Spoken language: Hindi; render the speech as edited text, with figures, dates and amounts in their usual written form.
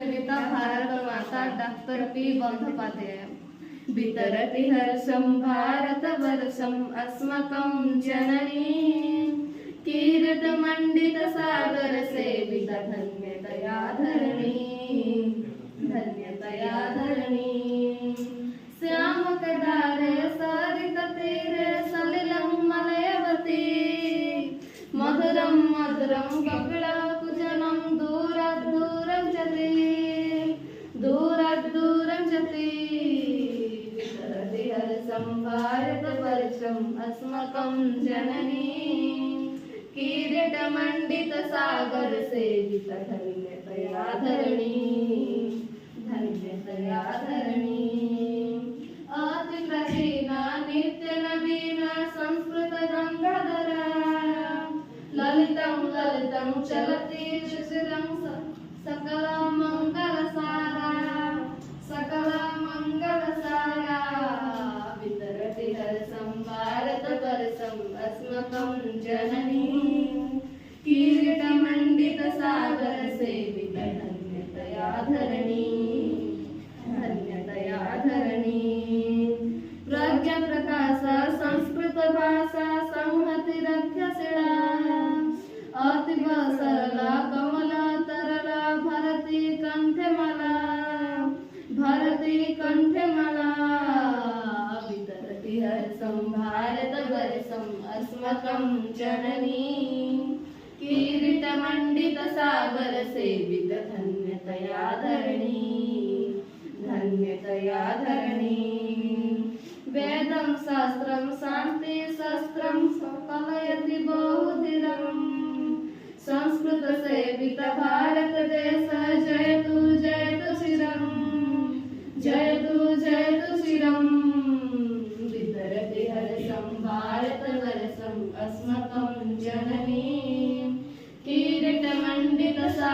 राष्ट्रपिता भारत माता डॉक्टर पी बंधोपाध्याय। वितरति हर्षं भारतवर्षम् अस्माकं जननी किरीटमण्डितसागरसेविता धन्यतया धरणी धन्यतया धरणी। श्यामकदारे सरिततीरे सलिलं मलयवती मधुरं मधुरं कपिलकुजनं दूरात् दूरं जति दूरात् दूरं जति। वितरति हर्षं भारतवर्षम् अस्माकं जननी किरीटमण्डितसागरसेविता धन्यतया धरणी धन्यतया धरणी। अतिप्राचीना नित्यनवीना संस्कृतगङ्गाधरा ललितं ललितं चलति शिशिरं सकलमङ्गलसारा सकलमङ्गलसारा। वितरति हर्षं भारतवर्षम् अस्माकं जननी किरीटमण्डितसागरसेविता धन्यतया धरणी धन्यतया धरणी। प्रज्ञाप्रकाश संस्कृतभाषा संहतिरध्यशिला अतीव सरला कमला तरला भरती कंठमाला भरती कंठमाला। वितरति हर्षं भारतवर्षम् अस्माकं जननी किरीटमण्डितसागरसेविता धन्यतया धरणी धन्यतया धरणी। वेदं शास्त्रं शान्तिशस्त्रं कलयति बहुधिरम् संस्कृतसेविता भारतदेश जयतु जयतु चिरम् जयतु जयतु चिरम्। वितरति हर्षं भारतवर्षम् अस्माकं जननी किरीटमण्डितसागरसेविता